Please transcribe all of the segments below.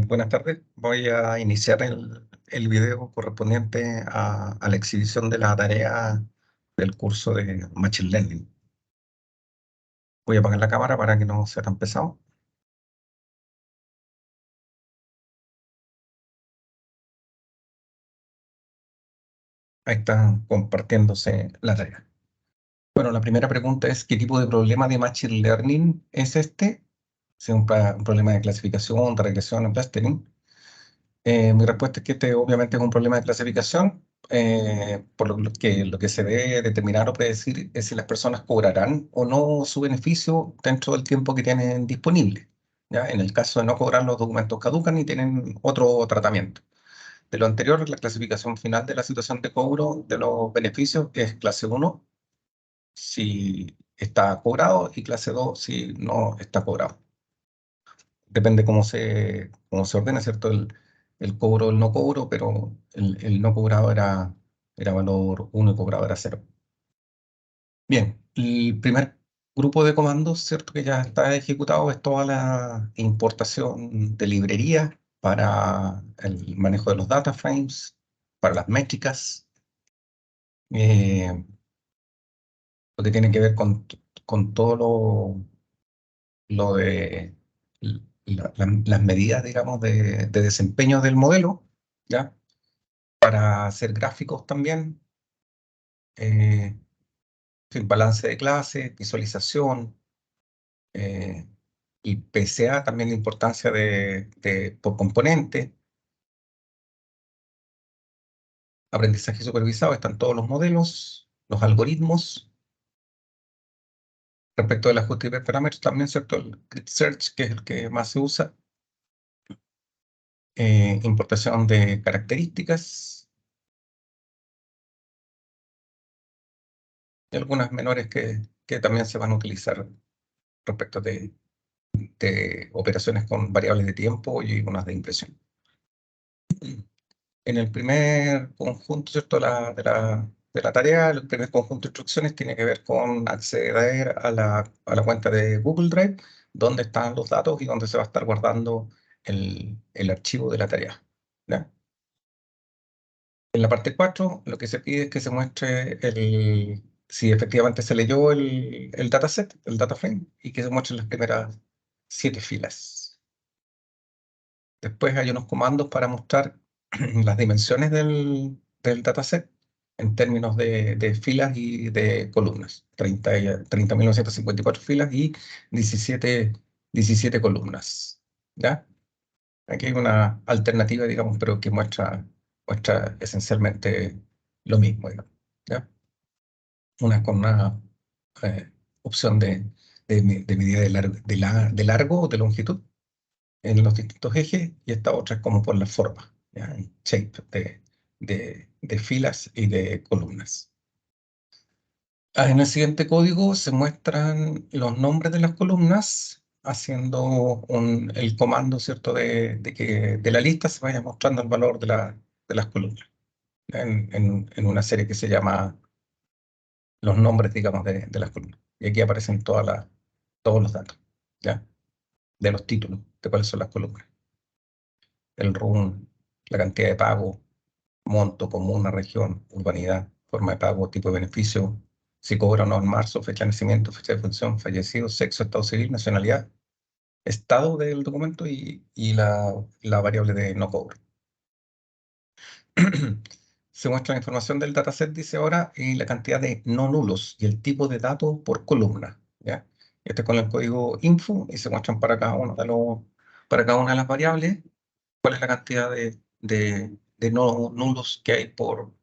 Buenas tardes. Voy a iniciar el video correspondiente a la exhibición de la tarea del curso de Machine Learning. Voy a apagar la cámara para que no sea tan pesado. Ahí está compartiéndose la tarea. Bueno, la primera pregunta es: ¿qué tipo de problema de Machine Learning es este? Si es un problema de clasificación, de regresión o clustering. Mi respuesta es que este obviamente es un problema de clasificación, por lo que se debe determinar o predecir es si las personas cobrarán o no su beneficio dentro del tiempo que tienen disponible. ¿Ya? En el caso de no cobrar, los documentos caducan y tienen otro tratamiento. De lo anterior, la clasificación final de la situación de cobro de los beneficios es clase 1 si está cobrado y clase 2 si no está cobrado. Depende cómo se ordena, ¿cierto? El cobro, el no cobro, pero el no cobrado era valor 1 y cobrado era 0. Bien, el primer grupo de comandos, ¿cierto? Que ya está ejecutado es toda la importación de librerías para el manejo de los data frames, para las métricas, eh, lo que tiene que ver con todo lo de las medidas, digamos, de desempeño del modelo, ¿ya? Para hacer gráficos también, eh, en balance de clases, visualización, eh, y PCA también la importancia por componente, aprendizaje supervisado, están todos los modelos, los algoritmos. Respecto del ajuste de hiperparámetros también, ¿cierto? El grid search, que es el que más se usa, importación de características y algunas menores que también se van a utilizar respecto de operaciones con variables de tiempo y unas de impresión. En el primer conjunto, ¿cierto? De la tarea, el primer conjunto de instrucciones tiene que ver con acceder a la cuenta de Google Drive, donde están los datos y donde se va a estar guardando el archivo de la tarea, ¿ya? En la parte 4, lo que se pide es que se muestre si efectivamente se leyó el dataset, el data frame, y que se muestren las primeras 7 filas. Después hay unos comandos para mostrar las dimensiones del dataset en términos de filas y de columnas. 30.954 filas y 17 columnas. ¿Ya? Aquí hay una alternativa, digamos, pero que muestra esencialmente lo mismo, digamos, ¿ya? Con una eh, opción de medida de largo o de longitud en los distintos ejes, y esta otra es como por la forma, ¿ya? En shape de filas y de columnas. En el siguiente código se muestran los nombres de las columnas, haciendo el comando, ¿cierto? De que de la lista se vaya mostrando el valor de las columnas, en una serie que se llama los nombres, digamos, de las columnas. Y aquí aparecen todos los datos, ¿ya? De los títulos, de cuáles son las columnas. El RUN, la cantidad de pago, monto, comuna, región, urbanidad, forma de pago, tipo de beneficio, si cobra o no en marzo, fecha de nacimiento, fecha de función, fallecido, sexo, estado civil, nacionalidad, estado del documento y la variable de no cobro. Se muestra la información del dataset, dice ahora, y la cantidad de no nulos y el tipo de datos por columna, ¿ya? Este es con el código info y se muestran para cada una de las variables cuál es la cantidad de no nulos que hay por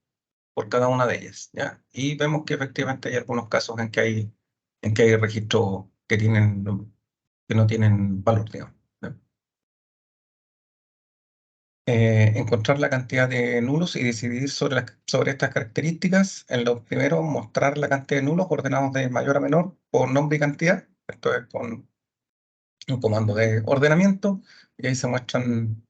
cada una de ellas, ¿ya? Y vemos que efectivamente hay algunos casos en que hay registros que no tienen valor, digamos, ¿ya? Encontrar la cantidad de nulos y decidir sobre estas características. En lo primero, mostrar la cantidad de nulos ordenados de mayor a menor por nombre y cantidad. Esto es con un comando de ordenamiento, y ahí se muestran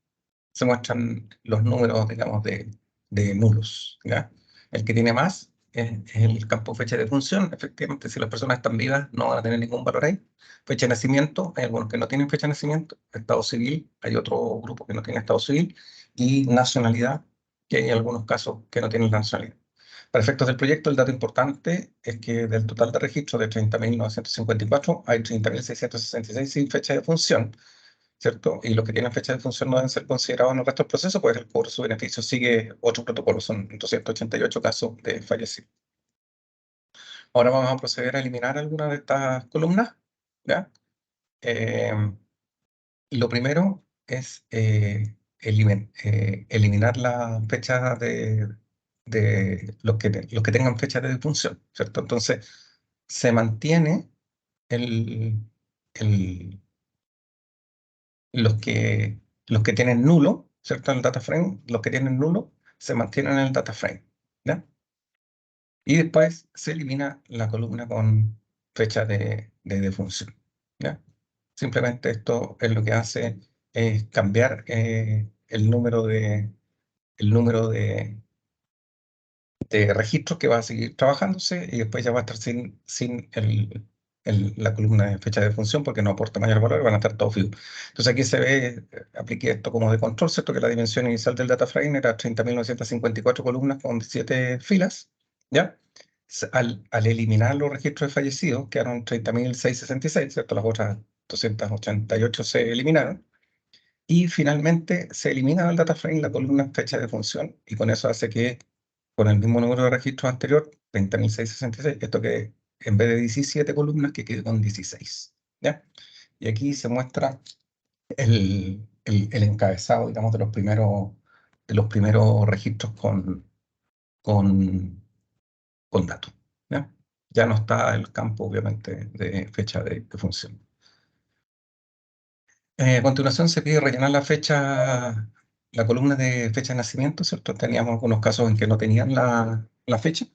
los números, digamos, de nulos, ¿ya? El que tiene más es el campo fecha de función. Efectivamente, si las personas están vivas, no van a tener ningún valor ahí. Fecha de nacimiento, hay algunos que no tienen fecha de nacimiento. Estado civil, hay otro grupo que no tiene estado civil. Y nacionalidad, que hay algunos casos que no tienen la nacionalidad. Para efectos del proyecto, el dato importante es que del total de registros de 30.954, hay 30.666 sin fecha de función, ¿cierto? Y los que tienen fecha de función no deben ser considerados en el resto del proceso, pues el cobro de su beneficio sigue otro protocolo, son 288 casos de fallecidos. Ahora vamos a proceder a eliminar algunas de estas columnas, ¿ya? Eh, lo primero es eliminar la fecha de los que tengan fecha de defunción, ¿cierto? Entonces, se mantiene el, el- los que tienen nulo, ¿cierto? En el data frame, los que tienen nulo se mantienen en el data frame, ¿ya? Y después se elimina la columna con fecha de defunción, ¿ya? Simplemente esto es lo que hace es cambiar el número de registros que va a seguir trabajándose y después ya va a estar sin la columna de fecha de función porque no aporta mayor valor, van a estar todos vivos. Entonces aquí se ve, apliqué esto como de control, ¿cierto? Que la dimensión inicial del data frame era 30.954 columnas con 17 filas, ¿ya? Al eliminar los registros de fallecidos, quedaron 30.666, ¿cierto? Las otras 288 se eliminaron. Y finalmente se elimina del data frame la columna fecha de función y con eso hace que con el mismo número de registros anterior, 30.666, esto que en vez de 17 columnas, que quede con 16, ¿ya? Y aquí se muestra el encabezado, digamos, de los primeros registros con, con datos, ¿ya? Ya no está el campo, obviamente, de fecha de función. A continuación se pide rellenar la columna de fecha de nacimiento, ¿cierto? Teníamos algunos casos en que no tenían la fecha.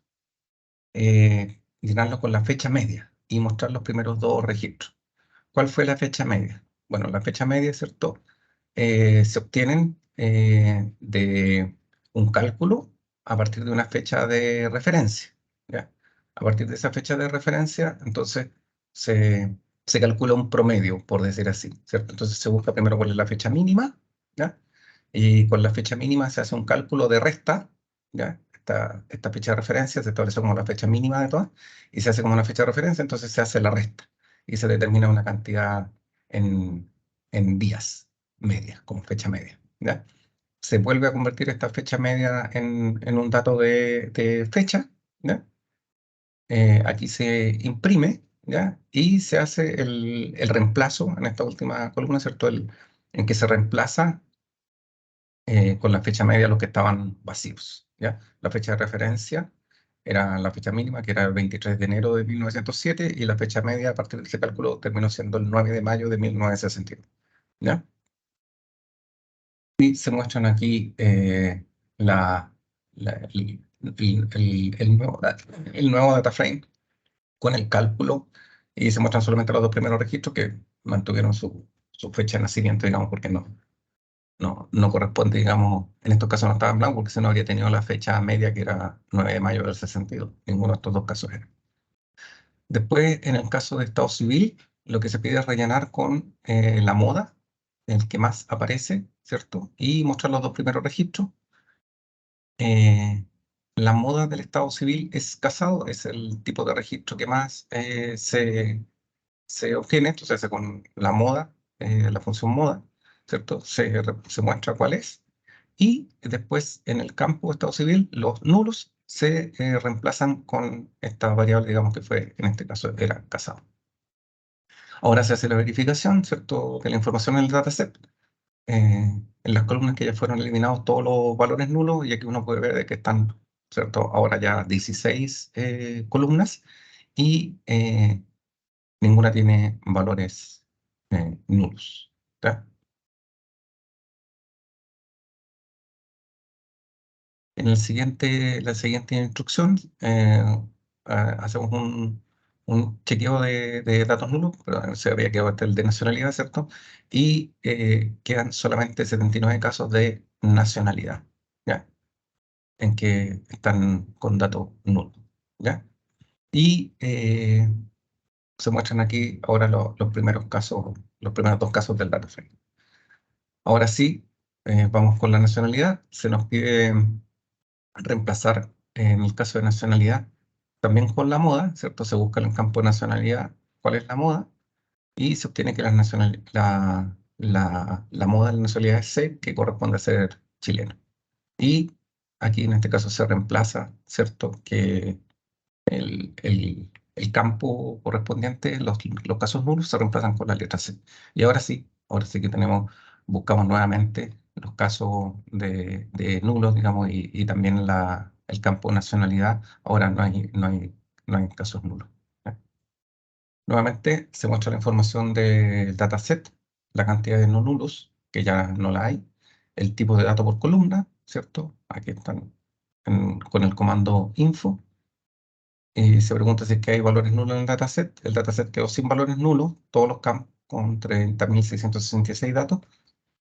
Llenarlo con la fecha media y mostrar los primeros dos registros. ¿Cuál fue la fecha media? Bueno, la fecha media, ¿cierto? Se obtienen de un cálculo a partir de una fecha de referencia, ¿ya? A partir de esa fecha de referencia, entonces se calcula un promedio, por decir así, ¿cierto? Entonces se busca primero cuál es la fecha mínima, ¿ya? Y con la fecha mínima se hace un cálculo de resta, ¿ya? Esta fecha de referencia se establece como la fecha mínima de todas y se hace como una fecha de referencia, entonces se hace la resta y se determina una cantidad en, en días media, como fecha media, ¿ya? Se vuelve a convertir esta fecha media en un dato de fecha, ¿ya? Aquí se imprime, ¿ya? Y se hace el reemplazo en esta última columna, ¿cierto? En que se reemplaza con la fecha media los que estaban vacíos, ¿ya? La fecha de referencia era la fecha mínima, que era el 23 de enero de 1907, y la fecha media a partir de ese cálculo terminó siendo el 9 de mayo de 1962, ¿ya? Y se muestran aquí la- el nuevo data frame con el cálculo y se muestran solamente los dos primeros registros que mantuvieron su fecha de nacimiento, digamos, porque no corresponde, digamos, en estos casos no estaba en blanco porque se no habría tenido la fecha media que era 9 de mayo del 62. Ninguno de estos dos casos era. Después, en el caso de estado civil, lo que se pide es rellenar con la moda, el que más aparece, ¿cierto? Y mostrar los dos primeros registros. Eh, la moda del estado civil es casado, es el tipo de registro que más se obtiene, esto se hace con la moda, la función moda, ¿cierto? Se muestra cuál es. Y después en el campo de estado civil, los nulos se reemplazan con esta variable, digamos que fue, en este caso, era casado. Ahora se hace la verificación, ¿cierto? De la información en el dataset. En las columnas que ya fueron eliminados todos los valores nulos, y aquí uno puede ver de que están, ¿cierto? Ahora ya 16 columnas y ninguna tiene valores nulos, ¿ya? En la siguiente instrucción, hacemos un chequeo de datos nulos, pero se había quedado hasta el de nacionalidad, ¿cierto? Y quedan solamente 79 casos de nacionalidad, ¿ya? En que están con datos nulos. ¿ya? Y se muestran aquí ahora los primeros casos, los primeros dos casos del data frame. Ahora sí, vamos con la nacionalidad. Se nos pide reemplazar, en el caso de nacionalidad, también con la moda, ¿cierto? Se busca en el campo de nacionalidad cuál es la moda y se obtiene que la moda de la nacionalidad es C, que corresponde a ser chileno. Y aquí en este caso se reemplaza, ¿cierto? Que el campo correspondiente, los casos nulos se reemplazan con la letra C. Y ahora sí que buscamos nuevamente los casos de nulos, digamos, y también el campo nacionalidad. Ahora no hay casos nulos. ¿Ya? Nuevamente se muestra la información del dataset, la cantidad de no nulos, que ya no la hay, el tipo de dato por columna, ¿cierto? Aquí están con el comando info. Se pregunta si es que hay valores nulos en el dataset. El dataset quedó sin valores nulos, todos los campos con 30.666 datos.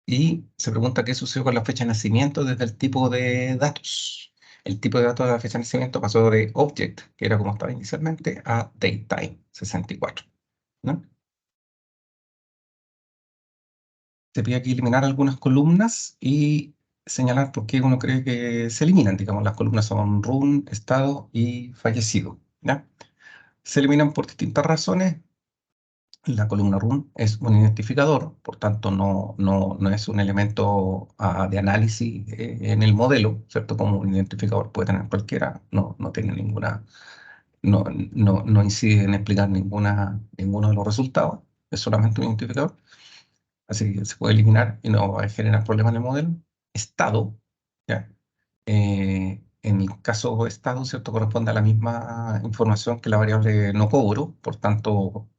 Y se pregunta qué sucedió con la fecha de nacimiento desde el tipo de datos. El tipo de datos de la fecha de nacimiento pasó de object, que era como estaba inicialmente, a datetime, 64. ¿No? Se pide aquí eliminar algunas columnas y señalar por qué uno cree que se eliminan. Digamos, las columnas son run, estado y fallecido. ¿Ya? Se eliminan por distintas razones. La columna run es un identificador, por tanto no es un elemento de análisis en el modelo, ¿cierto? Como un identificador puede tener cualquiera, no tiene no incide en explicar ninguno de los resultados, es solamente un identificador, así que se puede eliminar y no va a generar problemas en el modelo. Estado, ¿ya? En el caso estado, ¿cierto? Corresponde a la misma información que la variable no cobro, por tanto,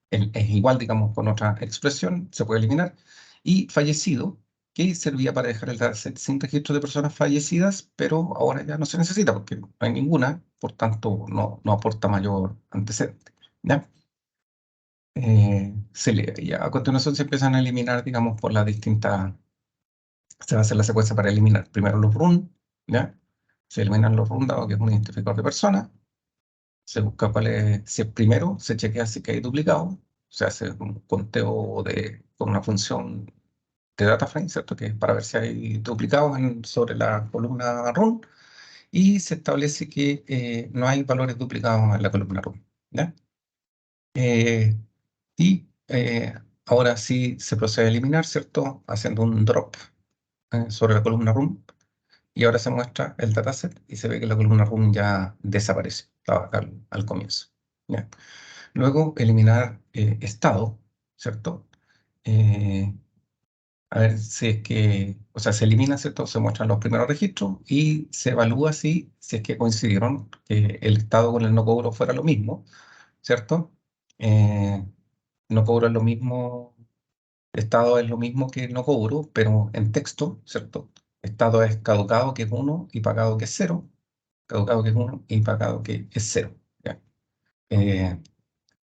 es igual, digamos, con otra expresión, se puede eliminar. Y fallecido, que servía para dejar el dataset sin registro de personas fallecidas, pero ahora ya no se necesita porque no hay ninguna, por tanto, no aporta mayor antecedente. ¿Ya? Y a continuación se empiezan a eliminar, digamos, por las distintas se va a hacer la secuencia para eliminar primero los run, ¿ya? Se eliminan los run dado que es un identificador de persona. Se busca si es primero, se chequea si que hay duplicado. Se hace un conteo con una función de data frame, ¿cierto? Que es para ver si hay duplicados sobre la columna run. Y se establece que no hay valores duplicados en la columna run, ¿ya? Eh, y ahora sí se procede a eliminar, ¿cierto? Haciendo un drop sobre la columna run. Y ahora se muestra el dataset y se ve que la columna run ya desaparece. Estaba acá al comienzo. ¿Ya? Luego eliminar estado, ¿cierto? Eh, a ver si es que, o sea, se elimina, ¿cierto? Se muestran los primeros registros y se evalúa si es que coincidieron que el estado con el no cobro fuera lo mismo, ¿cierto? Eh, no cobro es lo mismo, estado es lo mismo que no cobro, pero en texto, ¿cierto? Estado es caducado, que es uno y pagado, que es cero. Caducado, que es uno y pagado, que es cero. ¿Ya? Eh,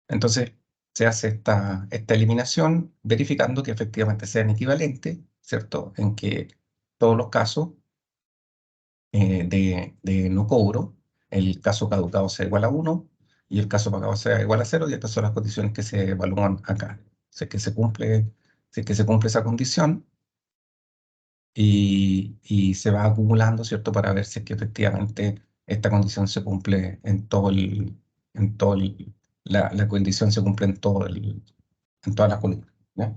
entonces, se hace esta eliminación verificando que efectivamente sean equivalentes, ¿cierto? En que todos los casos de no cobro, el caso caducado sea igual a uno y el caso pagado sea igual a cero, y estas son las condiciones que se evalúan acá. Si es que se cumple, si es que se cumple esa condición, y se va acumulando, ¿cierto? Para ver si es que efectivamente esta condición se cumple en todo la condición se cumple en todas las columnas, ¿ya?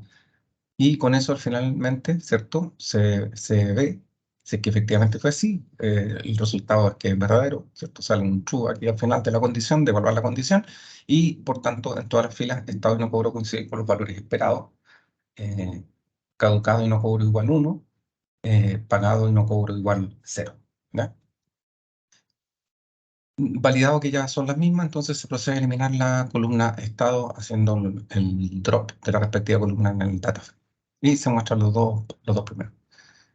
Y con eso finalmente, ¿cierto? Se ve si es que efectivamente fue así, el resultado es que es verdadero, ¿cierto? Sale un true aquí al final de la condición, de evaluar la condición, y por tanto en todas las filas estado y no cobro coinciden con los valores esperados, eh, caducado y no cobro igual uno, pagado y no cobro igual cero, ¿ya? Validado que ya son las mismas, entonces se procede a eliminar la columna estado haciendo el drop de la respectiva columna en el data frame. Y se muestran los dos primeros.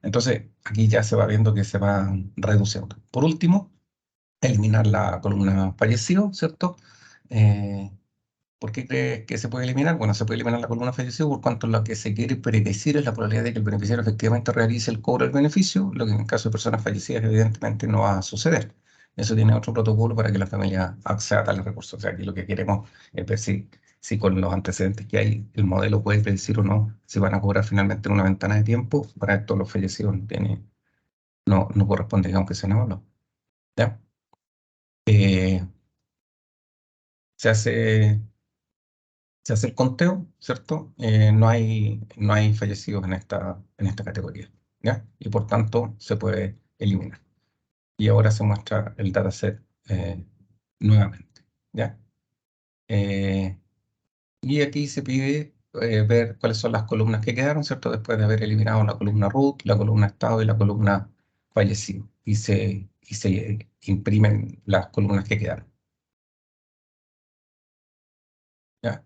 Entonces, aquí ya se va viendo que se van reduciendo. Por último, eliminar la columna fallecido, ¿cierto? Eh, ¿Por qué cree que se puede eliminar? Bueno, se puede eliminar la columna fallecido por cuanto lo que se quiere predecir es la probabilidad de que el beneficiario efectivamente realice el cobro del beneficio, lo que en el caso de personas fallecidas evidentemente no va a suceder. Eso tiene otro protocolo para que la familia acceda a tales recursos. O sea, aquí lo que queremos es ver si con los antecedentes que hay, el modelo puede predecir o no si van a cobrar finalmente en una ventana de tiempo. Para esto los fallecidos no corresponden, aunque se no. ¿Ya? Eh, se hace, se hace el conteo, ¿cierto? No hay fallecidos en esta categoría, ¿ya? Y por tanto se puede eliminar. Y ahora se muestra el dataset nuevamente, ¿ya? Eh, y aquí se pide ver cuáles son las columnas que quedaron, ¿cierto? Después de haber eliminado la columna root, la columna estado y la columna fallecido. Y se imprimen las columnas que quedaron, ¿ya?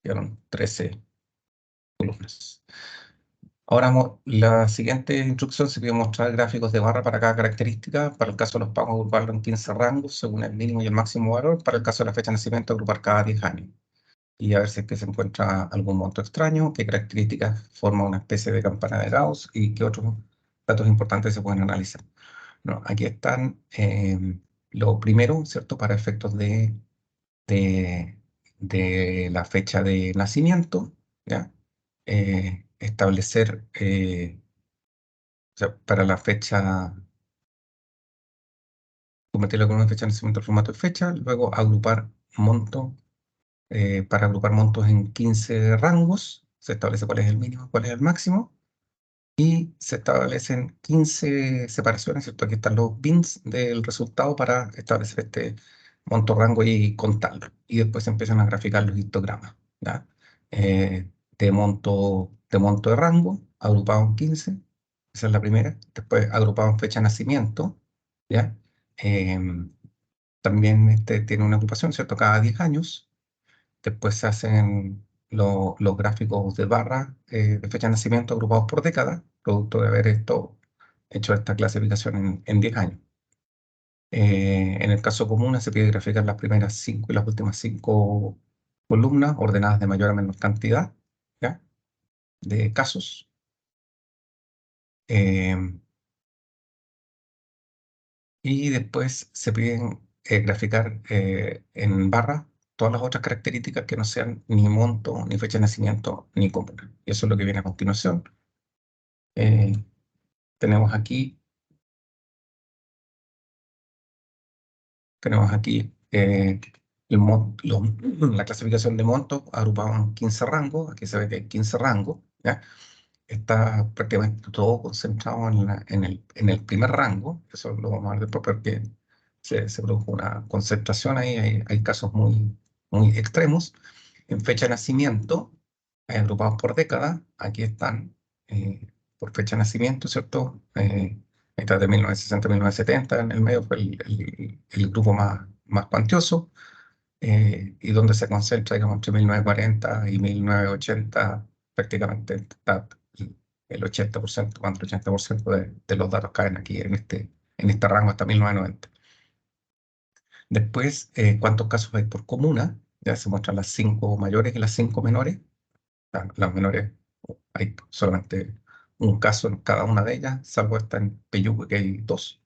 Quedaron 13 columnas. Ahora la siguiente instrucción se pide mostrar gráficos de barra para cada característica. Para el caso de los pagos, agruparlo en 15 rangos según el mínimo y el máximo valor. Para el caso de la fecha de nacimiento, agrupar cada 10 años. Y a ver si es que se encuentra algún monto extraño, qué características forma una especie de campana de Gauss y qué otros datos importantes se pueden analizar. No, aquí están lo primero, ¿cierto? Para efectos de, de la fecha de nacimiento, ¿ya? Establecer, o sea, para la fecha, convertirlo con una fecha de nacimiento al formato de fecha, luego agrupar monto, para agrupar montos en 15 rangos, se establece cuál es el mínimo, cuál es el máximo, y se establecen 15 separaciones, ¿cierto? Aquí están los bins del resultado para establecer este monto rango y contarlo. Y después se empiezan a graficar los histogramas, ¿ya? De monto de rango, agrupado en 15, esa es la primera. Después agrupado en fecha de nacimiento, ¿ya? Em, También tiene una agrupación, ¿cierto? Cada 10 años. Después se hacen los gráficos de barra de fecha de nacimiento agrupados por década, producto de haber hecho esta clasificación en 10 años. En el caso común se pide graficar las primeras 5 y las últimas 5 columnas ordenadas de mayor a menor cantidad, ¿ya? De casos. Eh, y después se piden graficar en barra todas las otras características que no sean ni monto, ni fecha de nacimiento, ni comuna. Y eso es lo que viene a continuación. Eh, tenemos aquí, tenemos aquí la clasificación de montos agrupado en 15 rangos. Aquí se ve que hay 15 rangos, ¿ya? Está prácticamente todo concentrado en el primer rango. Eso lo vamos a ver después porque se produjo una concentración ahí. Hay casos muy, muy extremos. En fecha de nacimiento, agrupados por década, aquí están por fecha de nacimiento, ¿cierto? Ahí está de 1960 a 1970, en el medio fue el grupo más cuantioso, y donde se concentra, digamos, entre 1940 y 1980, prácticamente está el 80%, más del 80% de los datos caen aquí en este rango hasta 1990. Después, cuántos casos hay por comuna, ya se muestran las 5 mayores y las 5 menores. Las menores hay solamente un caso en cada una de ellas, salvo esta en Peyúgue que hay dos.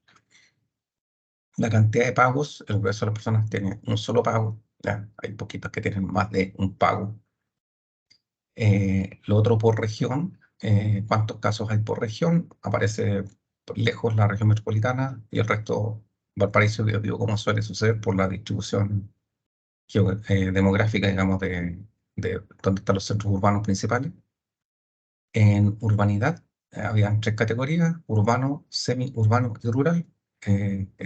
La cantidad de pagos, el grueso de las personas tiene un solo pago, ¿ya? Hay poquitas que tienen más de un pago. Lo otro por región, cuántos casos hay por región, aparece lejos la región metropolitana y el resto Valparaíso y Biobío, como suele suceder por la distribución demográfica, digamos, de dónde están los centros urbanos principales. En urbanidad habían 3 categorías: urbano, semiurbano y rural.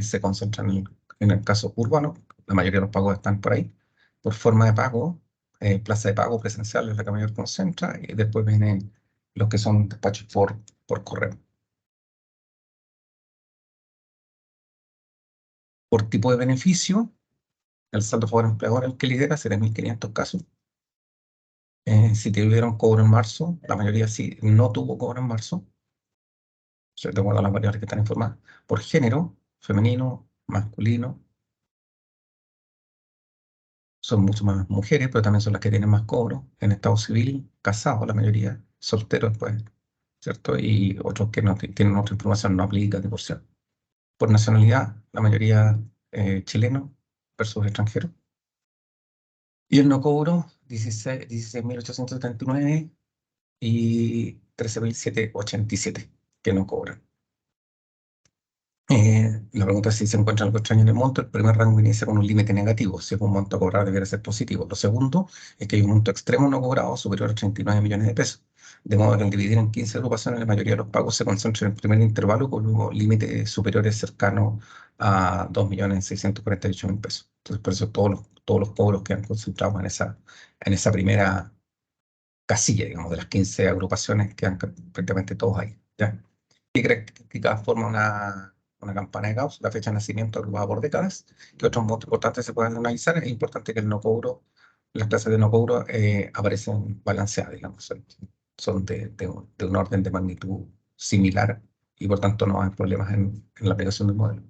Se concentran en el caso urbano, la mayoría de los pagos están por ahí. Por forma de pago, plaza de pago presencial es la que mayor concentra, y después vienen los que son despachos por correo. Por tipo de beneficio, el saldo a favor del empleador es el que lidera, 7.500 casos. Si tuvieron cobro en marzo, la mayoría sí no tuvo cobro en marzo, de acuerdo a las variables que están informadas. Por género, femenino, masculino, son mucho más mujeres, pero también son las que tienen más cobro. En estado civil, casados la mayoría, solteros después, ¿cierto? Y otros que no tienen otra información no aplica de por sí. Por nacionalidad, la mayoría chilenos versus extranjeros. Y el no cobro, 16.879 y 13.787 que no cobran. La pregunta es si se encuentra algo extraño en el monto. El primer rango inicia con un límite negativo. Si es un monto a cobrar, debería ser positivo. Lo segundo es que hay un monto extremo no cobrado superior a 39 millones de pesos. De modo que al dividir en 15 agrupaciones, la mayoría de los pagos se concentran en el primer intervalo con luego límites superiores cercanos a 2.648.000 pesos. Entonces, por eso todos los cobros quedan concentrados en esa primera casilla, digamos, de las 15 agrupaciones, quedan prácticamente todos ahí. ¿Ya? ¿Qué características forma una campana de Gauss? La fecha de nacimiento agrupada por décadas. ¿Qué otros montos importantes se pueden analizar? Es importante que el no cobro, las clases de no cobro aparecen balanceadas, digamos, son de un orden de magnitud similar y por tanto no hay problemas en la aplicación del modelo.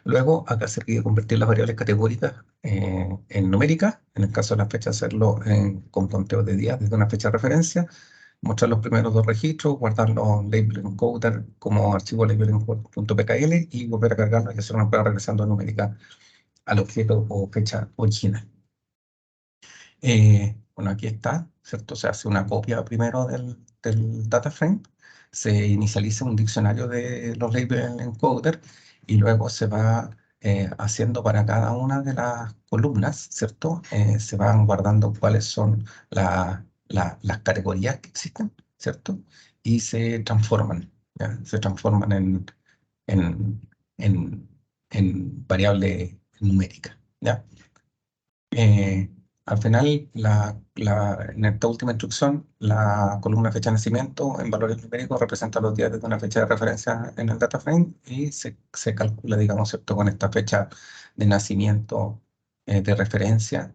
Luego, acá se pide convertir las variables categóricas en numéricas, en el caso de la fecha hacerlo con conteo de días desde una fecha de referencia, mostrar los primeros dos registros, guardar los label encoder como archivo label.pkl y volver a cargarlo y hacer una prueba regresando a numérica al objeto o fecha original. Bueno, aquí está, ¿cierto? Se hace una copia primero del data frame, se inicializa un diccionario de los label encoder y luego se va haciendo para cada una de las columnas, ¿cierto? Se van guardando cuáles son las categorías que existen, ¿cierto? Y se transforman, ¿ya? Se transforman en, en, en variable numérica, ¿ya? Al final, en esta última instrucción, la columna fecha de nacimiento en valores numéricos representa los días desde una fecha de referencia en el data frame y se calcula, digamos, ¿cierto? Con esta fecha de nacimiento de referencia,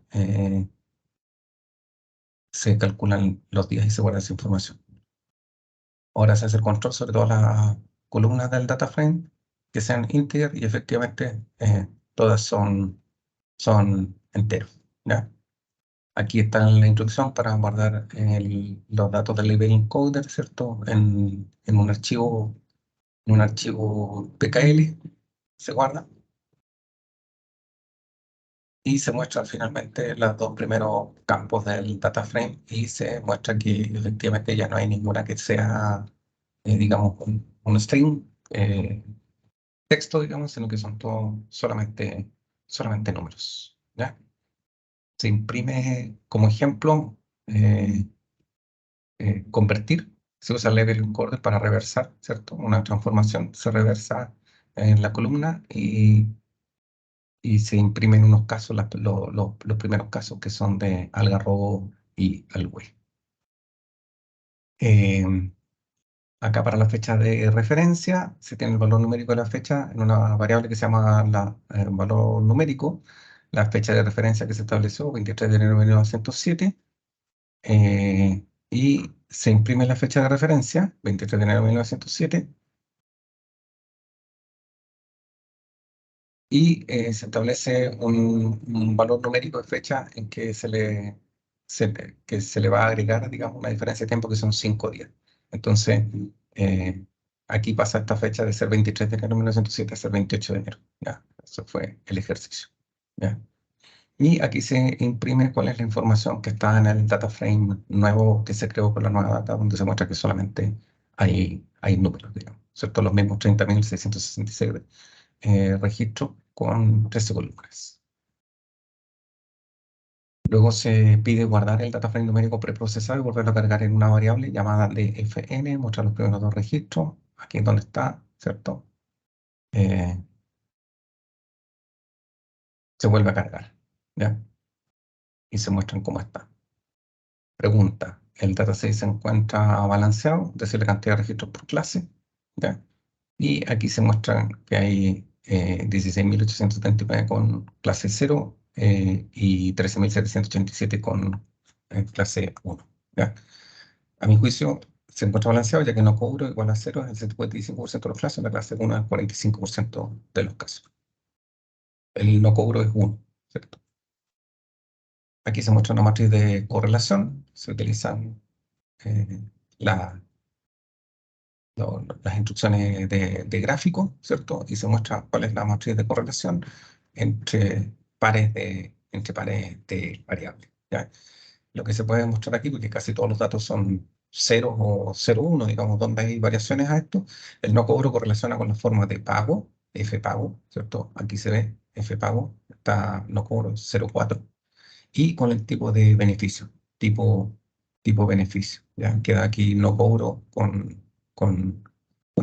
se calculan los días y se guarda esa información. Ahora se hace el control sobre todas las columnas del data frame que sean integer y efectivamente todas son enteros, ¿ya? Aquí está la instrucción para guardar los datos del label encoder, ¿cierto? En un archivo PKL se guarda y se muestra finalmente los dos primeros campos del data frame y se muestra que efectivamente ya no hay ninguna que sea, digamos, un string texto, digamos, sino que son todos solamente números, ¿ya? Se imprime como ejemplo. Convertir, se usa level encoder para reversar, ¿cierto? Una transformación se reversa en la columna y se imprimen unos casos, los primeros casos que son de algarrobo y algüe. Eh, Acá para la fecha de referencia se tiene el valor numérico de la fecha en una variable que se llama valor numérico, la fecha de referencia que se estableció, 23 de enero de 1907. Y se imprime la fecha de referencia, 23 de enero de 1907, y se establece un valor numérico de fecha en que que se le va a agregar, digamos, una diferencia de tiempo que son 5 días. Entonces, eh, aquí pasa esta fecha de ser 23 de enero de 1907 a ser 28 de enero. Ya, eso fue el ejercicio. ¿Ya? Y aquí se imprime cuál es la información que está en el data frame nuevo que se creó con la nueva data, donde se muestra que solamente hay números, digamos, ¿cierto? Los mismos 30.666 registros con 13 columnas. Luego se pide guardar el data frame numérico preprocesado y volverlo a cargar en una variable llamada dfn, mostrar los primeros dos registros, aquí es donde está, ¿cierto? Eh, Se vuelve a cargar, ¿ya? Y se muestran cómo está. Pregunta, ¿el dataset se encuentra balanceado? Es decir, la cantidad de registros por clase, ¿ya? Y aquí se muestra que hay 16.879 con clase 0 y 13.787 con clase 1, ¿ya? A mi juicio, se encuentra balanceado ya que no cobro igual a 0 es el 55% de los casos, la clase 1 es el 45% de los casos. El no cobro es 1, ¿cierto? Aquí se muestra una matriz de correlación, se utilizan eh, la las instrucciones de gráfico, ¿cierto? Y se muestra cuál es la matriz de correlación entre pares de variables, ¿ya? Lo que se puede mostrar aquí, porque casi todos los datos son ceros o 0,1, digamos, donde hay variaciones a esto, el no cobro correlaciona con la forma de pago, F pago, ¿cierto? Aquí se ve F pago, está no cobro 0,4, y con el tipo de beneficio, tipo, tipo beneficio, ¿ya? Queda aquí no cobro con, con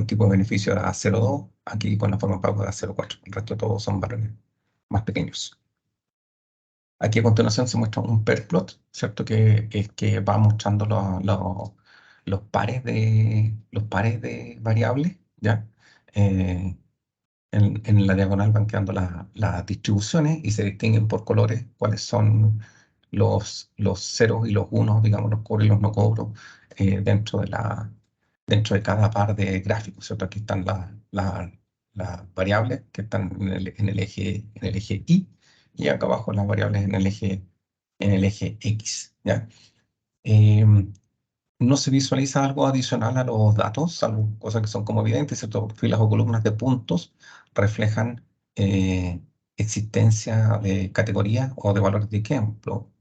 tipo de beneficio a 0,2, aquí con la forma de pago de 0,4, el resto todos son valores más pequeños. Aquí a continuación se muestra un pair plot, ¿cierto? Que va mostrando los pares de variables, ¿ya? Eh, en la diagonal van quedando las distribuciones y se distinguen por colores cuáles son los ceros y los unos, digamos, los cobros y los no cobros dentro de cada par de gráficos, ¿cierto? Aquí están las variables que están en el eje Y, y acá abajo las variables en el eje X, ¿ya? Em, no se visualiza algo adicional a los datos, salvo cosas que son como evidentes, ¿cierto? Filas o columnas de puntos reflejan existencia de categorías o de valores de ejemplo,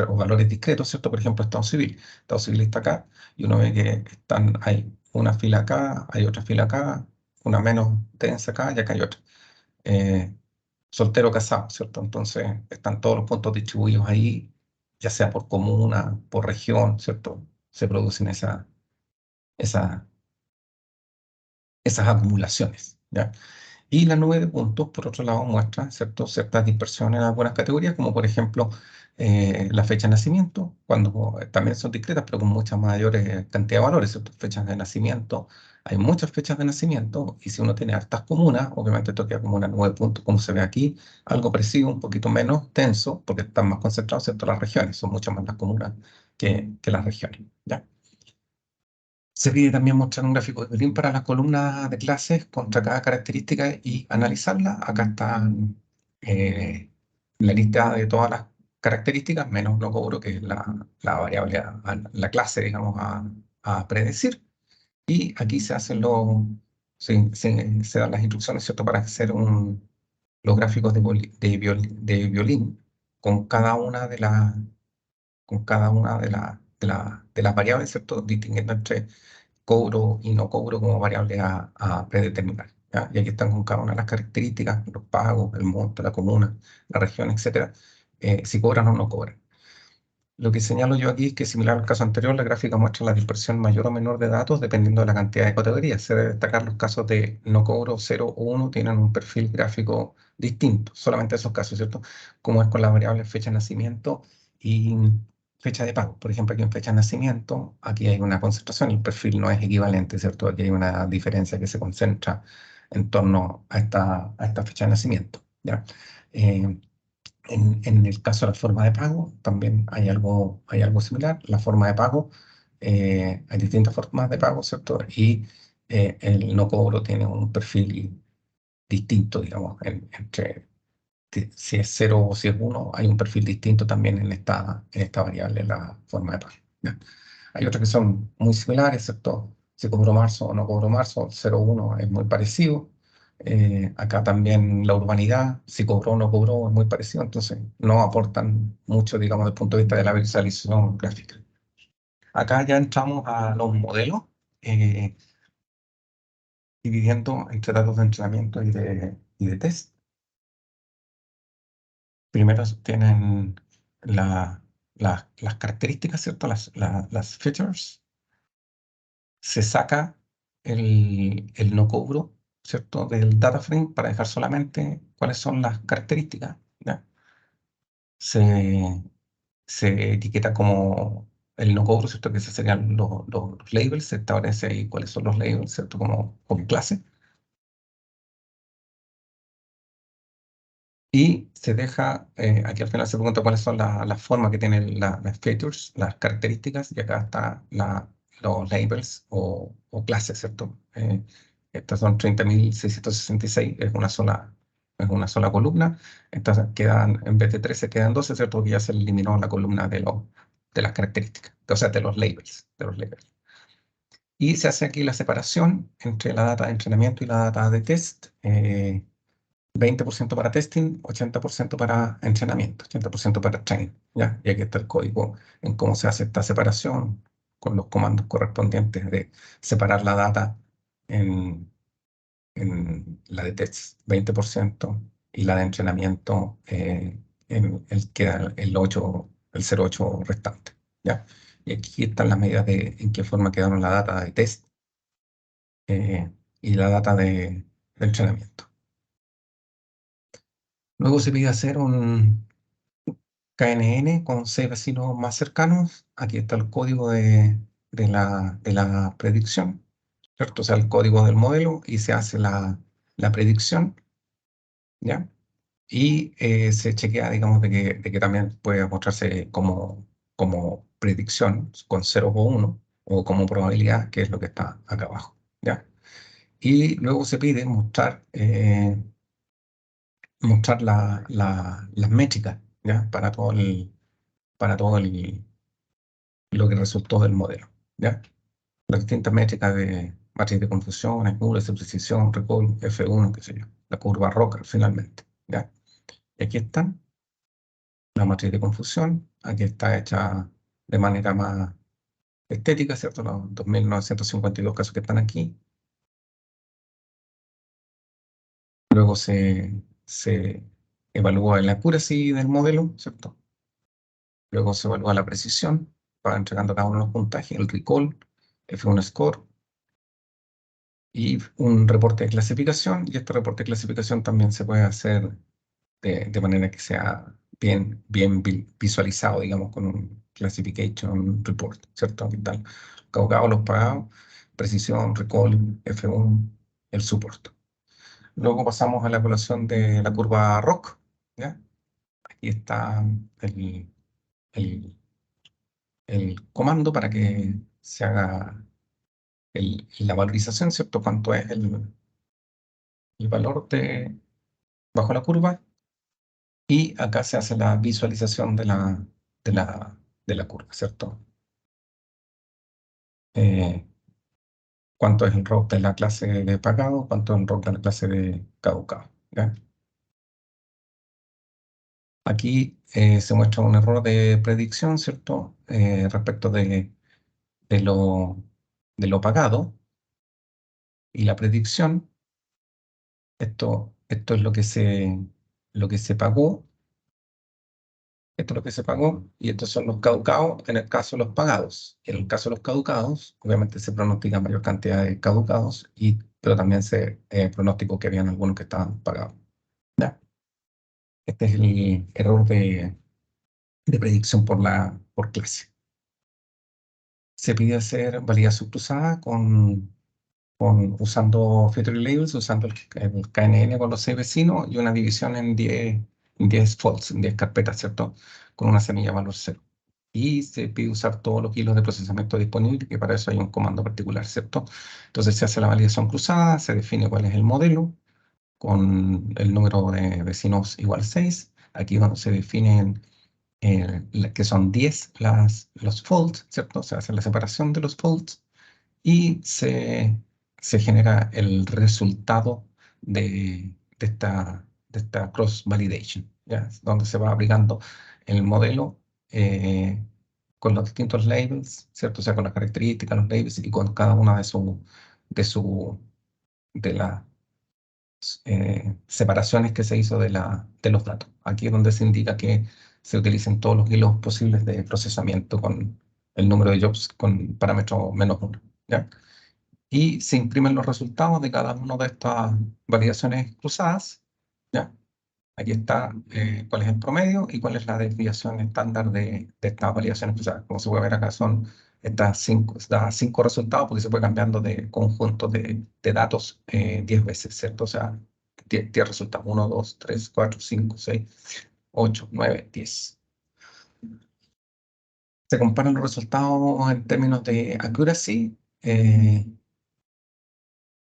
o valores discretos, ¿cierto? Por ejemplo, estado civil. Estado civil está acá y uno ve que hay una fila acá, hay otra fila acá, una menos densa acá y acá hay otra. Eh, soltero casado, ¿cierto? Entonces están todos los puntos distribuidos ahí, ya sea por comuna, por región, ¿cierto? Se producen esa- esas acumulaciones, ¿ya? Y la nube de puntos, por otro lado, muestra, ¿cierto? Ciertas dispersiones en algunas categorías, como por ejemplo la fecha de nacimiento, cuando también son discretas, pero con mucha mayor cantidad de valores, ¿cierto? Fechas de nacimiento, hay muchas fechas de nacimiento, y si uno tiene hartas comunas, obviamente esto queda como una nube de puntos, como se ve aquí, algo parecido, un poquito menos denso, porque están más concentrados, ¿cierto? Las regiones, son mucho más las comunas que las regiones, ¿ya? Se pide también mostrar un gráfico de Violín para las columnas de clases contra cada característica y analizarla. Acá está la lista de todas las características, menos no cobro, que es la variable, la clase, digamos, a predecir. Y aquí se dan las instrucciones, ¿cierto?, para hacer los gráficos de violín con cada una de las variables, ¿cierto?, distinguiendo entre cobro y no cobro como variable a predeterminar, ¿ya? Y aquí están con cada una de las características, los pagos, el monto, la comuna, la región, etcétera, si cobran o no cobran. Lo que señalo yo aquí es que, similar al caso anterior, la gráfica muestra la dispersión mayor o menor de datos dependiendo de la cantidad de categorías. Se debe destacar los casos de no cobro 0 o 1 tienen un perfil gráfico distinto, solamente esos casos, ¿cierto? Como es con las variables fecha de nacimiento y fecha de pago. Por ejemplo, aquí en fecha de nacimiento, aquí hay una concentración, el perfil no es equivalente, ¿cierto? Aquí hay una diferencia que se concentra en torno a esta fecha de nacimiento, ¿ya? Eh, en el caso de la forma de pago, también hay algo similar. La forma de pago, hay distintas formas de pago, ¿cierto? Y el no cobro tiene un perfil distinto, digamos, entre si es 0 o si es 1, hay un perfil distinto también en esta variable, la forma de pago, ¿ya? Hay otras que son muy similares, ¿cierto? Si cobro marzo o no cobro marzo, 0,1 es muy parecido. Acá también la urbanidad, si cobró o no cobró, es muy parecido, entonces no aportan mucho, digamos, desde el punto de vista de la visualización gráfica. Acá ya entramos a los modelos, eh, dividiendo entre datos de entrenamiento y de test. Primero tienen las características, ¿cierto? Las features. Se saca el no cobro, ¿cierto?, del data frame para dejar solamente cuáles son las características, ¿ya? Se, se etiqueta como el no cobro, ¿cierto?, que esos serían los labels, se establece ahí cuáles son los labels, ¿cierto?, como clase. Y se deja, aquí al final se pregunta cuáles son las formas que tienen las features, las características, y acá está los labels o clases, ¿cierto? Estas son 30.666, es una sola columna. Entonces quedan, en vez de 13, quedan 12, ¿cierto? Porque ya se eliminó la columna de las características, o sea, de los labels. Y se hace aquí la separación entre la data de entrenamiento y la data de test. 20% para testing, 80% para entrenamiento, 80% para training, ¿ya? Y aquí está el código en cómo se hace esta separación con los comandos correspondientes de separar la data en, en la de test 20% y la de entrenamiento en el queda el 8, el 0,8 restante, ¿ya? Y aquí están las medidas de en qué forma quedaron la data de test y la data de entrenamiento. Luego se pide hacer un KNN con 6 vecinos más cercanos. Aquí está el código de la predicción, ¿cierto? O sea, el código del modelo y se hace la predicción, ¿ya? Y se chequea, digamos, de que también puede mostrarse como predicción con 0 o 1 o como probabilidad, que es lo que está acá abajo, ¿ya? Y luego se pide mostrar las métricas, ¿ya? Para todo lo que resultó del modelo, ¿ya? Las distintas métricas de matriz de confusión, esmulas de precisión, recall, F1, qué sé yo, la curva Rocker finalmente, ¿ya? Y aquí están la matriz de confusión, aquí está hecha de manera más estética, ¿cierto? Los 2.952 casos que están aquí. Luego se evalúa el accuracy del modelo, ¿cierto? Luego se evalúa la precisión, va entregando cada uno de los puntajes, el recall, F1 score y un reporte de clasificación. Y este reporte de clasificación también se puede hacer de manera que sea bien visualizado, digamos, con un classification report, ¿cierto? Aquí están los caucados, los pagados, precisión, recall, F1, el support. Luego pasamos a la evaluación de la curva ROC, ¿ya? Aquí está el, el, el comando para que se haga la valorización, ¿cierto? Cuánto es el valor bajo la curva. Y acá se hace la visualización de la, de la curva, ¿cierto? Eh, cuánto es el ROC de la clase de pagado, cuánto es el ROC de la clase de caducado, ¿ya? Aquí se muestra un error de predicción, ¿cierto? Respecto de lo, de lo pagado y la predicción. Esto es lo que se pagó. Esto es lo que se pagó y estos son los caducados en el caso de los pagados. En el caso de los caducados, obviamente se pronostica mayor cantidad de caducados, pero también se pronosticó que habían algunos que estaban pagados. ¿Ya? Este es el error de predicción por clase. Se pide hacer validación cruzada usando Feature Labels, usando el KNN con los 6 vecinos y una división en 10 faults, en 10 carpetas, ¿cierto? Con una semilla valor 0. Y se pide usar todos los hilos de procesamiento disponibles, que para eso hay un comando particular, ¿cierto? Entonces se hace la validación cruzada, se define cuál es el modelo, con el número de vecinos igual 6. Aquí donde se definen que son 10 los faults, ¿cierto? Se hace la separación de los faults y se genera el resultado de esta cross-validation, ¿ya? Donde se va aplicando el modelo con los distintos labels, ¿cierto? O sea, con las características, los labels y con cada una de, su, de las separaciones que se hizo de los datos. Aquí es donde se indica que se utilicen todos los hilos posibles de procesamiento con el número de jobs con parámetro -1, ¿ya? Y se imprimen los resultados de cada una de estas validaciones cruzadas, ¿ya? Aquí está cuál es el promedio y cuál es la desviación estándar de estas validaciones cruzadas. Como se puede ver acá son da 5 resultados porque se puede cambiando de conjunto de datos 10 veces, ¿cierto? O sea, 10 resultados, 1, 2, 3, 4, 5, 6, 8, 9, 10. Se comparan los resultados en términos de accuracy,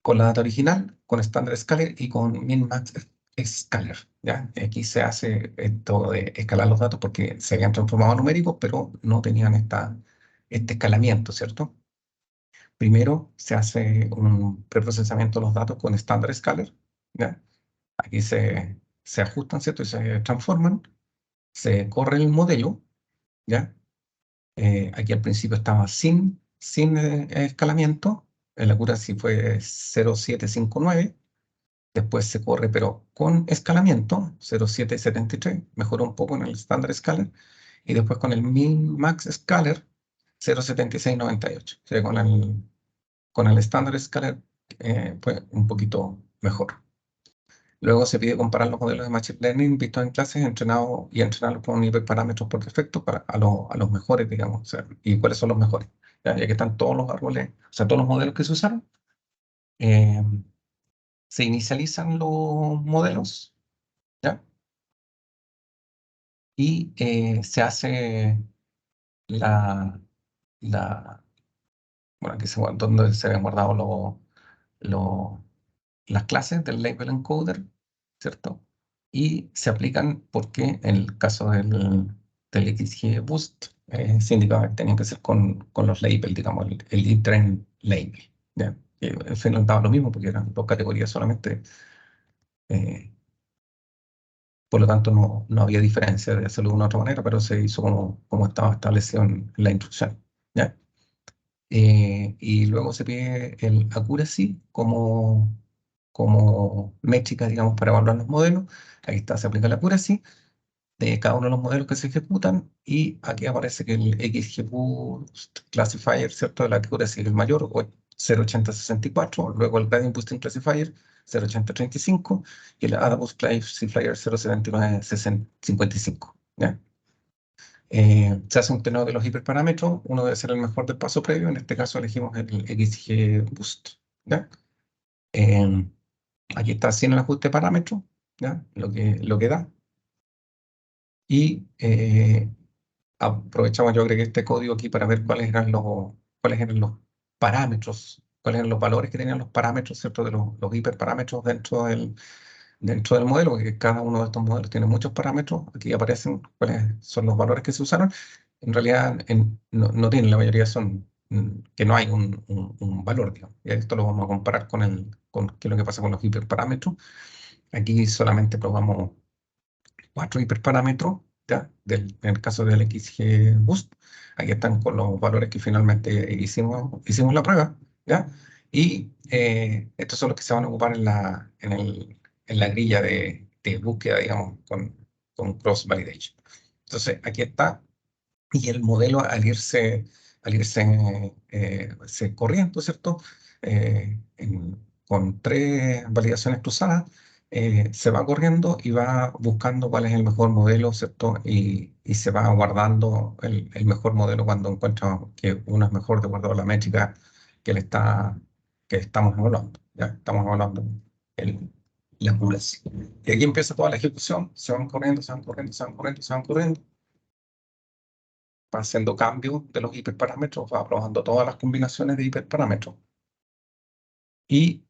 con la data original, con Standard Scaler y con Min-Max Scaler, ¿ya? Aquí se hace esto de escalar los datos porque se habían transformado a numéricos, pero no tenían este escalamiento, ¿cierto? Primero se hace un preprocesamiento de los datos con Standard Scalar, ¿ya? Aquí se ajustan, ¿cierto? Y se transforman, se corre el modelo, ¿ya? Aquí al principio estaba sin escalamiento, el accuracy fue 0,759, después se corre pero con escalamiento, 0,773, mejoró un poco en el Standard Scalar, y después con el Min Max Scalar, 0,7698. O sea, con el Standard Scalar fue un poquito mejor. Luego se pide comparar los modelos de Machine Learning vistos en clases, entrenados y entrenarlos con hiperparámetros por defecto a los mejores, digamos. O sea, ¿y cuáles son los mejores? Ya que están todos los árboles, o sea, todos los modelos que se usaron, eh, se inicializan los modelos, ¿ya? Y se hace la, la, bueno, aquí donde se habían guardado los las clases del label encoder, ¿cierto? Y se aplican porque en el caso del XGBoost se indicaba que tenían que ser con los labels, digamos, el intrain label. ¿Ya? Que al final daba lo mismo porque eran dos categorías solamente, eh, por lo tanto no había diferencia de hacerlo de una u otra manera, pero se hizo como estaba establecido en la instrucción. ¿Ya? Y luego se pide el accuracy como métrica, digamos, para evaluar los modelos. Ahí está, se aplica la accuracy de cada uno de los modelos que se ejecutan y aquí aparece que el XGBoost Classifier, ¿cierto? La accuracy es el mayor, 0,8064, luego el Gradient Boosting Classifier, 0,8035 y el AdaBoost Classifier, 0,7955. ¿Ya? Se hace un tenor de los hiperparámetros, uno debe ser el mejor del paso previo, en este caso elegimos el XGBoost. ¿Ya? Eh, Aquí está haciendo el ajuste de parámetros, ¿ya? Lo que da. Y aprovechamos, yo agregué este código aquí para ver cuáles eran los parámetros, cuáles eran los valores que tenían los parámetros, ¿cierto? De los hiperparámetros dentro del modelo, porque cada uno de estos modelos tiene muchos parámetros. Aquí aparecen cuáles son los valores que se usaron. En realidad no tienen, la mayoría son que no hay un valor, digamos. Y esto lo vamos a comparar con qué es lo que pasa con los hiperparámetros. Aquí solamente probamos 4 hiperparámetros, ¿ya? En el caso del XGBoost, aquí están con los valores que finalmente hicimos la prueba, ¿ya? Y estos son los que se van a ocupar en la grilla de búsqueda, digamos, con cross-validation. Entonces, aquí está, y el modelo al irse corriendo, ¿cierto? Con 3 validaciones cruzadas, se va corriendo y va buscando cuál es el mejor modelo, ¿cierto? Y se va guardando el mejor modelo cuando encuentra que uno es mejor de acuerdo a la métrica que, que estamos evaluando. ¿Ya? Estamos evaluando el, la población. Y aquí empieza toda la ejecución, se van corriendo, se van corriendo, se van corriendo, se van corriendo, va haciendo cambios de los hiperparámetros, va probando todas las combinaciones de hiperparámetros. Y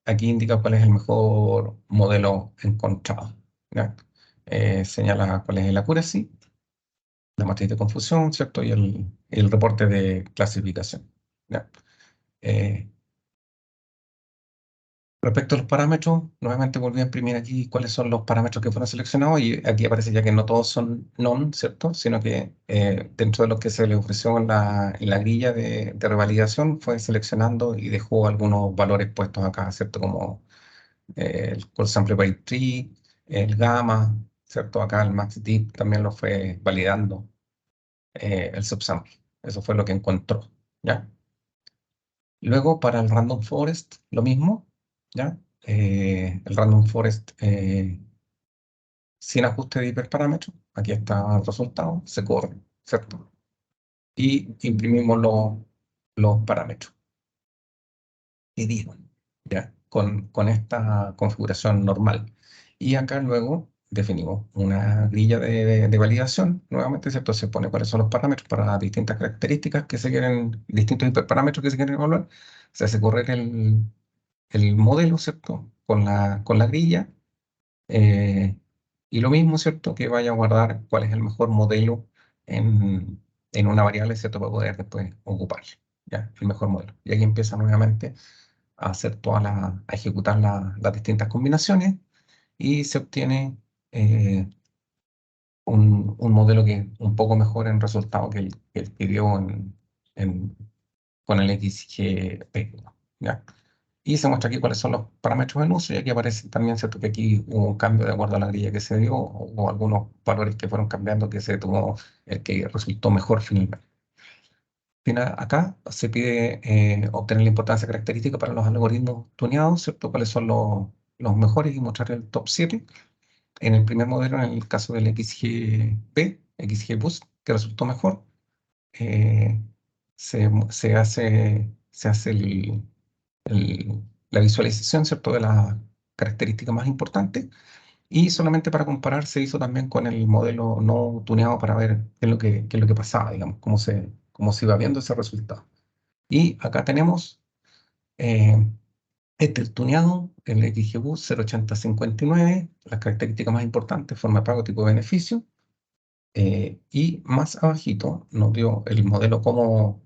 aquí indica cuál es el mejor modelo encontrado. ¿Ya? Señala cuál es el accuracy, la matriz de confusión, ¿cierto? Y el reporte de clasificación. ¿Ya? Eh, Respecto a los parámetros, nuevamente volví a imprimir aquí cuáles son los parámetros que fueron seleccionados y aquí aparece ya que no todos son non, ¿cierto? Sino que dentro de lo que se le ofreció en la grilla de revalidación fue seleccionando y dejó algunos valores puestos acá, ¿cierto? Como el Call Sample by Tree, el gamma, ¿cierto? Acá el Max Deep también lo fue validando, el subsample. Eso fue lo que encontró, ¿ya? Luego, para el Random Forest, lo mismo, ¿ya? El Random Forest sin ajuste de hiperparámetros, aquí está el resultado, se corre, ¿cierto? Y imprimimos los parámetros que dieron, ¿ya? Con esta configuración normal. Y acá luego definimos una grilla de validación, nuevamente, ¿cierto? Se pone cuáles son los parámetros para distintas características que se quieren, distintos hiperparámetros que se quieren evaluar. Se hace correr el modelo, ¿cierto? Con la grilla. eh, y lo mismo, ¿cierto? Que vaya a guardar cuál es el mejor modelo en, en una variable, ¿cierto? Para poder después ocuparlo. ¿ya? El mejor modelo. Y aquí empieza nuevamente a hacer a ejecutar las distintas combinaciones y se obtiene eh, un modelo que es un poco mejor en resultado que el que dio en- con el XGP, ¿ya? Y se muestra aquí cuáles son los parámetros en uso, y aquí aparece también, ¿cierto?, que aquí hubo un cambio de acuerdo a la grilla que se dio, o algunos valores que fueron cambiando, que se tomó el que resultó mejor finalmente. Acá se pide obtener la importancia característica para los algoritmos tuneados, ¿cierto? Cuáles son los mejores y mostrar el top 7. En el primer modelo, en el caso del XGB, XGBoost, que resultó mejor, eh, se hace la visualización, ¿cierto?, de las características más importantes, y solamente para comparar se hizo también con el modelo no tuneado para ver qué es lo que pasaba, digamos, cómo se iba viendo ese resultado. Y acá tenemos el tuneado, el XGBoost 08059, las características más importantes, forma de pago, tipo de beneficio, y más abajito nos dio el modelo cómo,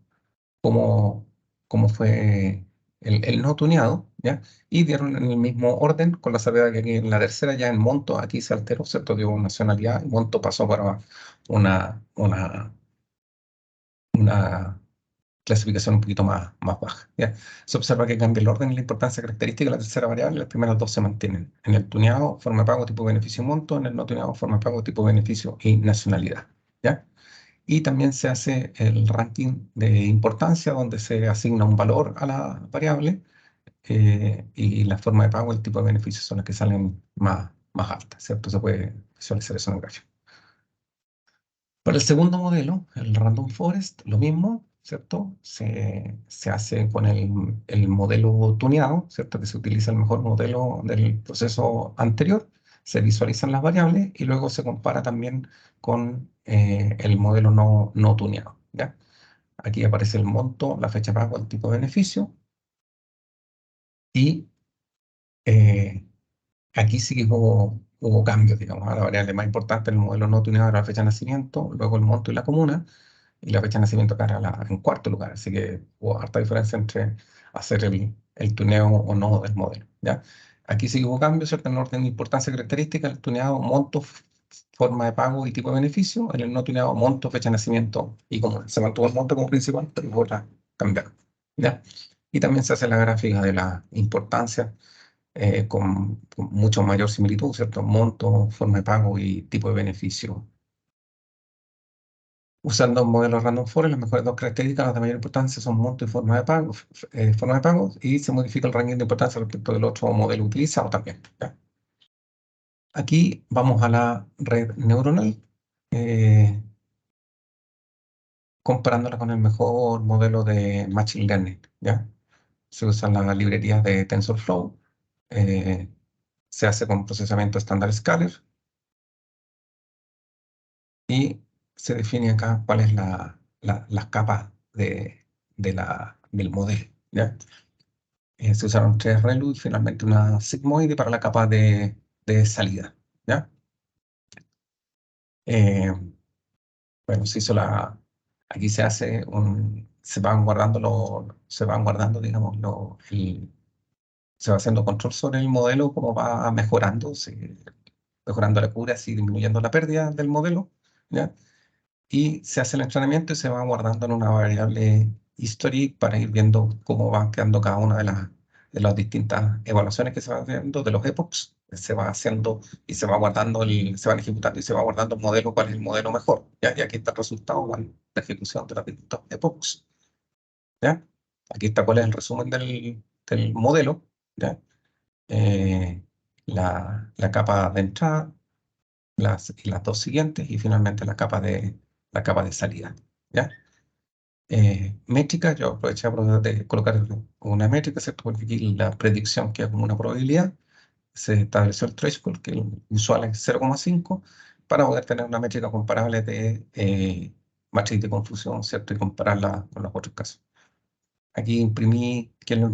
cómo fue el no tuneado, ¿ya? Y dieron en el mismo orden, con la salvedad que aquí en la tercera, ya en monto, aquí se alteró, ¿cierto? Dio nacionalidad, y monto pasó para una, una, una clasificación un poquito más baja, ¿ya? Se observa que cambia el orden y la importancia característica de la tercera variable, las primeras dos se mantienen. En el tuneado, forma de pago, tipo beneficio monto; en el no tuneado, forma de pago, tipo beneficio y nacionalidad, ¿ya? Y también se hace el ranking de importancia, donde se asigna un valor a la variable, y la forma de pago, el tipo de beneficio son las que salen más altas, ¿cierto? Se puede visualizar eso en el gráfico. Para el segundo modelo, el Random Forest, lo mismo, ¿cierto? Se hace con el modelo tuneado, ¿cierto? Que se utiliza el mejor modelo del proceso anterior, se visualizan las variables y luego se compara también con el modelo no tuneado, ¿ya? Aquí aparece el monto, la fecha de pago, el tipo de beneficio, y eh, aquí sí que hubo cambios, digamos. A la variable más importante del modelo no tuneado era la fecha de nacimiento, luego el monto y la comuna, y la fecha de nacimiento acá era en cuarto lugar, así que hubo harta diferencia entre hacer el tuneo o no del modelo, ¿ya? Aquí sí que hubo cambios, ¿cierto? En orden de importancia característica, el tuneado, monto, forma de pago y tipo de beneficio; en el no tuneado, monto, fecha de nacimiento y comuna. Se mantuvo el monto como principal, pero las otras cambiaron, ¿ya? Y también se hace la gráfica de la importancia, con mucho mayor similitud, ¿cierto? Monto, forma de pago y tipo de beneficio. Usando modelos random forest, las mejores dos características, las de mayor importancia, son monto y forma de pago, forma de pago, y se modifica el ranking de importancia respecto del otro modelo utilizado también, ¿ya? Aquí vamos a la red neuronal, eh, comparándola con el mejor modelo de Machine Learning, ¿ya? Se usan las librerías de TensorFlow, eh, se hace con procesamiento estándar Scalar, y se define acá cuál es las capas del modelo, ¿ya? Se usaron tres ReLU y finalmente una sigmoide para la capa de salida, ¿ya? Eh, bueno, se hizo aquí se hace se van guardando, digamos, se va haciendo control sobre el modelo, cómo va mejorando, mejorando la cura, así disminuyendo la pérdida del modelo, ¿ya? Y se hace el entrenamiento y se va guardando en una variable history para ir viendo cómo van quedando cada una de las distintas evaluaciones que se van haciendo, de los epochs. Se va haciendo y se va guardando, se van ejecutando y se va guardando el modelo, cuál es el modelo mejor, ¿ya? Y aquí está el resultado, la ejecución de las distintas epochs, ¿ya? Aquí está cuál es el resumen del modelo, ¿ya? Eh, la capa de entrada, las dos siguientes, y finalmente la capa de salida, ¿ya? Métrica, yo aproveché de colocar una métrica, ¿cierto? Porque aquí la predicción queda como una probabilidad. Se estableció el threshold, que el usual es 0,5, para poder tener una métrica comparable de matriz de confusión, ¿cierto? Y compararla con los otros casos. Aquí imprimí qué es lo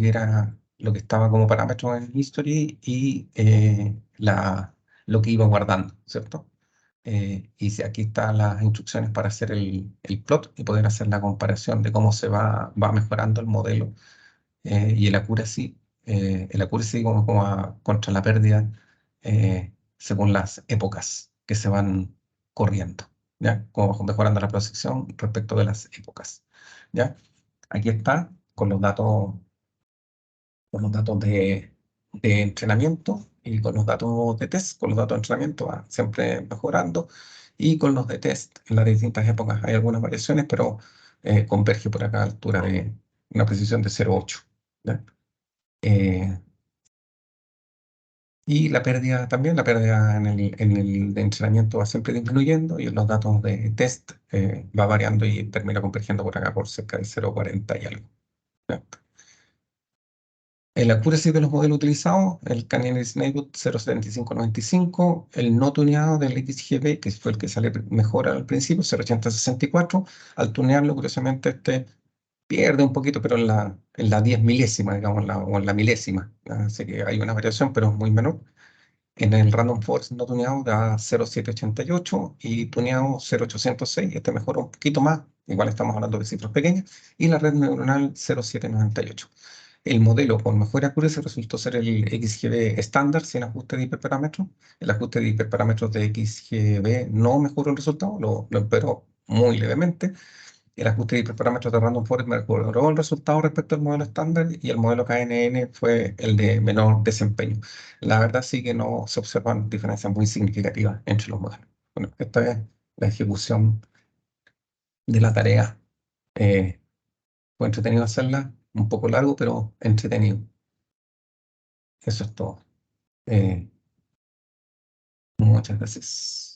que estaba como parámetro en History, y lo que iba guardando, ¿cierto? Y si aquí están las instrucciones para hacer el plot y poder hacer la comparación de cómo va mejorando el modelo y el accuracy contra la pérdida según las épocas que se van corriendo, ¿ya? Como va mejorando la precisión respecto de las épocas, ¿ya? Aquí está con los datos de entrenamiento y con los datos de test. Con los datos de entrenamiento va siempre mejorando y con los de test en las distintas épocas hay algunas variaciones, pero converge por acá a altura de una precisión de 0,8. ¿Ya? Eh, y la pérdida también, la pérdida en el de entrenamiento va siempre disminuyendo y en los datos de test va variando y termina convergiendo por acá por cerca de 0,40 y algo. ¿Ya? El accuracy de los modelos utilizados, el Canadian Snakewood 0.7595, el no tuneado del XGB, que fue el que sale mejor al principio, 0.8064. Al tunearlo, curiosamente, pierde un poquito, pero en la 10 milésima, digamos, o en la milésima. Así que hay una variación, pero es muy menor. En el Random Forest no tuneado da 0.788 y tuneado 0.806. Este mejora un poquito más, igual estamos hablando de cifras pequeñas. Y la red neuronal 0.798. El modelo con mejor accuracy resultó ser el XGB estándar sin ajuste de hiperparámetros. El ajuste de hiperparámetros de XGB no mejoró el resultado, lo empeoró muy levemente. El ajuste de hiperparámetros de Random Forest mejoró el resultado respecto al modelo estándar y el modelo KNN fue el de menor desempeño. La verdad sí que no se observan diferencias muy significativas entre los modelos. Bueno, esta es la ejecución de la tarea. Fue entretenido hacerla, un poco largo, pero entretenido. Eso es todo. Eh, Muchas gracias.